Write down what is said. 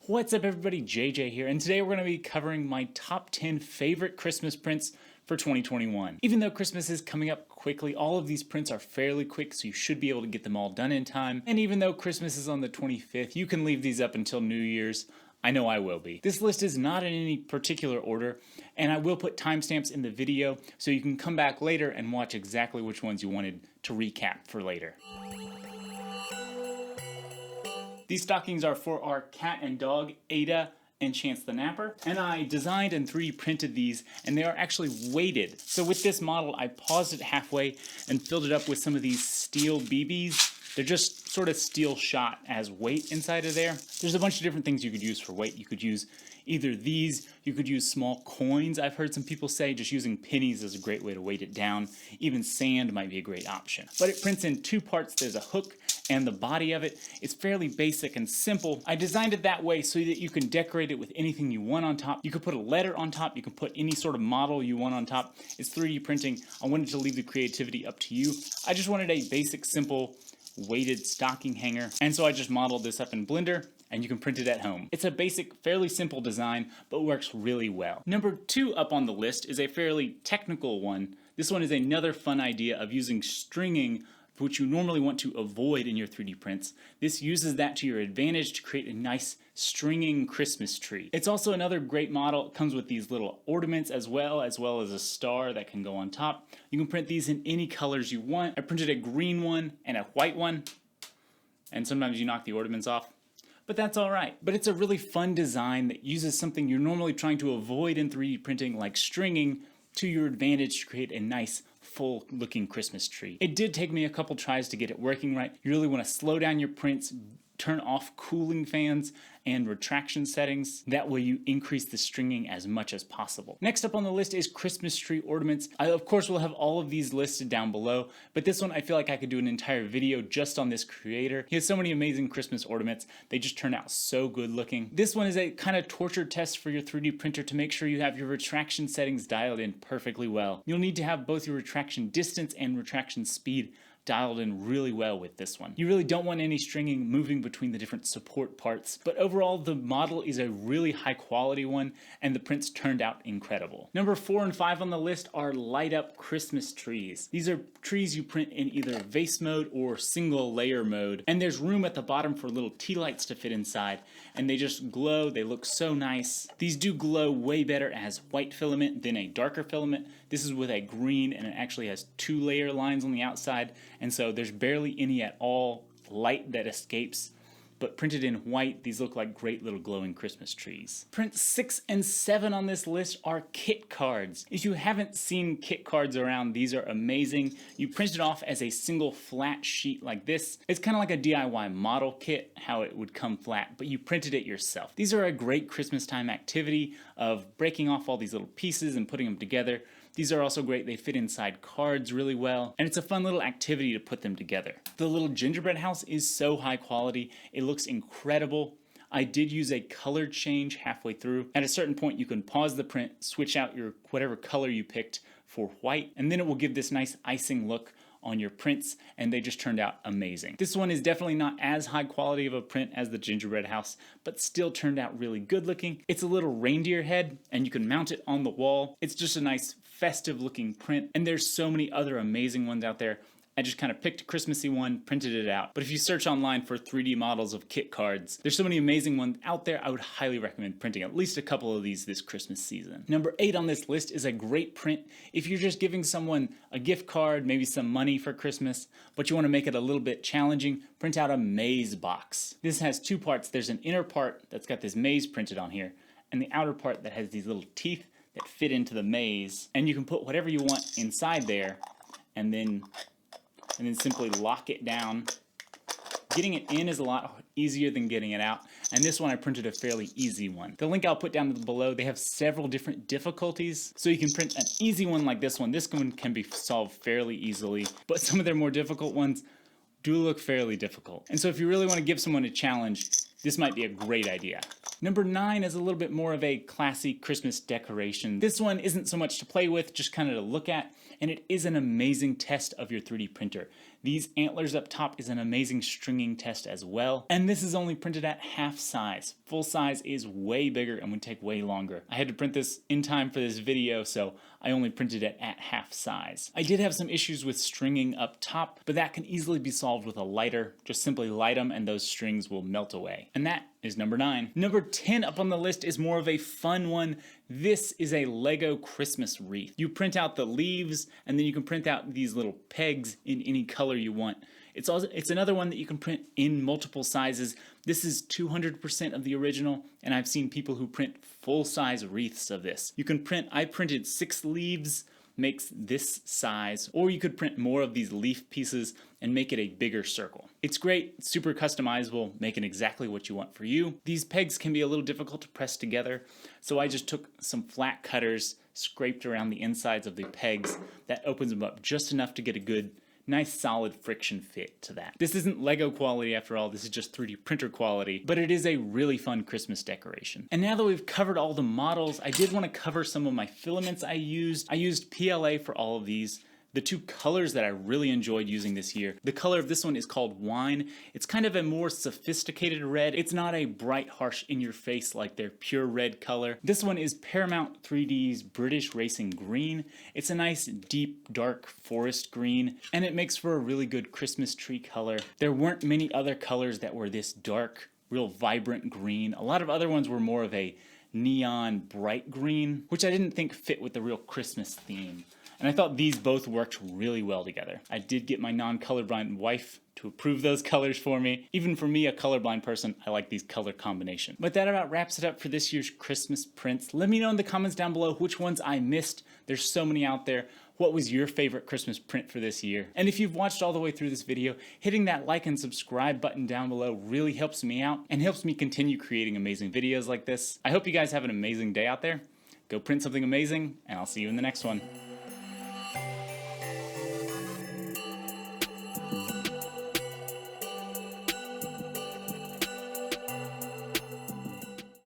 What's up everybody, JJ here, and today we're going to be covering my top 10 favorite Christmas prints for 2021. Even though Christmas is coming up quickly, all of these prints are fairly quick, so you should be able to get them all done in time. And even though Christmas is on the 25th, you can leave these up until New Year's. I know I will be. This list is not in any particular order, and I will put timestamps in the video so you can come back later and watch exactly which ones you wanted to recap for later. These stockings are for our cat and dog, Ada and Chance the Napper. And I designed and 3D printed these, and they are actually weighted. So with this model, I paused it halfway and filled it up with some of these steel BBs. They're just sort of steel shot as weight inside of there. There's a bunch of different things you could use for weight. You could use either these, you could use small coins. I've heard some people say just using pennies is a great way to weight it down. Even sand might be a great option. But it prints in two parts. There's a hook and the body of it is fairly basic and simple. I designed it that way so that you can decorate it with anything you want on top. You could put a letter on top, you can put any sort of model you want on top. It's 3D printing. I wanted to leave the creativity up to you. I just wanted a basic, simple, weighted stocking hanger, and so I just modeled this up in Blender, and you can print it at home. It's a basic, fairly simple design, but works really well. Number 2 up on the list is a fairly technical one. This one is another fun idea of using stringing, which you normally want to avoid in your 3D prints. This uses that to your advantage to create a nice stringing Christmas tree. It's also another great model. It comes with these little ornaments as well as a star that can go on top. You can print these in any colors you want. I printed a green one and a white one, and sometimes you knock the ornaments off, but that's all right. But it's a really fun design that uses something you're normally trying to avoid in 3D printing, like stringing, to your advantage to create a nice full looking Christmas tree. It did take me a couple tries to get it working right. You really want to slow down your prints, turn off cooling fans and retraction settings. That way you increase the stringing as much as possible. Next up on the list is Christmas tree ornaments. I of course will have all of these listed down below, but this one I feel like I could do an entire video just on this creator. He has so many amazing Christmas ornaments. They just turn out so good looking. This one is a kind of torture test for your 3D printer to make sure you have your retraction settings dialed in perfectly well. You'll need to have both your retraction distance and retraction speed dialed in really well with this one. You really don't want any stringing moving between the different support parts, but overall the model is a really high quality one and the prints turned out incredible. Number 4 and 5 on the list are light up Christmas trees. These are trees you print in either vase mode or single layer mode, and there's room at the bottom for little tea lights to fit inside, and they just glow. They look so nice. These do glow way better as white filament than a darker filament. This is with a green, and it actually has 2 layer lines on the outside, and so there's barely any at all light that escapes. But printed in white, these look like great little glowing Christmas trees. Prints 6 and 7 on this list are kit cards. If you haven't seen kit cards around, these are amazing. You print it off as a single flat sheet like this. It's kind of like a DIY model kit, how it would come flat, but you printed it yourself. These are a great Christmas time activity of breaking off all these little pieces and putting them together. These are also great. They fit inside cards really well, and it's a fun little activity to put them together. The little gingerbread house is so high quality. It looks incredible. I did use a color change halfway through. At a certain point, you can pause the print, switch out your whatever color you picked for white, and then it will give this nice icing look on your prints, and they just turned out amazing. This one is definitely not as high quality of a print as the gingerbread house, but still turned out really good looking. It's a little reindeer head, and you can mount it on the wall. It's just a nice festive looking print, and there's so many other amazing ones out there. I just kind of picked a Christmassy one, printed it out. But if you search online for 3D models of kit cards, there's so many amazing ones out there. I would highly recommend printing at least a couple of these this Christmas season. Number 8 on this list is a great print if you're just giving someone a gift card, maybe some money for Christmas, but you want to make it a little bit challenging. Print out a maze box. This has 2 parts. There's an inner part that's got this maze printed on here, and the outer part that has these little teeth that fit into the maze. And you can put whatever you want inside there, and then simply lock it down. Getting it in is a lot easier than getting it out, and this one I printed a fairly easy one. The link I'll put down below, they have several different difficulties, so you can print an easy one like this one. This one can be solved fairly easily, but some of their more difficult ones do look fairly difficult. And so if you really want to give someone a challenge, this might be a great idea. Number 9 is a little bit more of a classy Christmas decoration. This one isn't so much to play with, just kind of to look at, and it is an amazing test of your 3D printer. These antlers up top is an amazing stringing test as well. And this is only printed at half size. Full size is way bigger and would take way longer. I had to print this in time for this video, so I only printed it at half size. I did have some issues with stringing up top, but that can easily be solved with a lighter. Just simply light them and those strings will melt away. And that is number 9. Number 10 up on the list is more of a fun one. This is a Lego Christmas wreath. You print out the leaves and then you can print out these little pegs in any color you want. It's another one that you can print in multiple sizes. This is 200% of the original, and I've seen people who print full-size wreaths of this. You can print, I printed 6 leaves, makes this size, or you could print more of these leaf pieces and make it a bigger circle. It's great, super customizable, making exactly what you want for you. These pegs can be a little difficult to press together, so I just took some flat cutters, scraped around the insides of the pegs. That opens them up just enough to get a good, nice solid friction fit to that. This isn't Lego quality after all, this is just 3D printer quality, but it is a really fun Christmas decoration. And now that we've covered all the models, I did want to cover some of my filaments I used. I used PLA for all of these. The 2 colors that I really enjoyed using this year. The color of this one is called Wine. It's kind of a more sophisticated red. It's not a bright, harsh, in-your-face like their pure red color. This one is Paramount 3D's British Racing Green. It's a nice, deep, dark forest green, and it makes for a really good Christmas tree color. There weren't many other colors that were this dark, real vibrant green. A lot of other ones were more of a neon, bright green, which I didn't think fit with the real Christmas theme. And I thought these both worked really well together. I did get my non-colorblind wife to approve those colors for me. Even for me, a colorblind person, I like these color combinations. But that about wraps it up for this year's Christmas prints. Let me know in the comments down below which ones I missed. There's so many out there. What was your favorite Christmas print for this year? And if you've watched all the way through this video, hitting that like and subscribe button down below really helps me out and helps me continue creating amazing videos like this. I hope you guys have an amazing day out there. Go print something amazing, and I'll see you in the next one.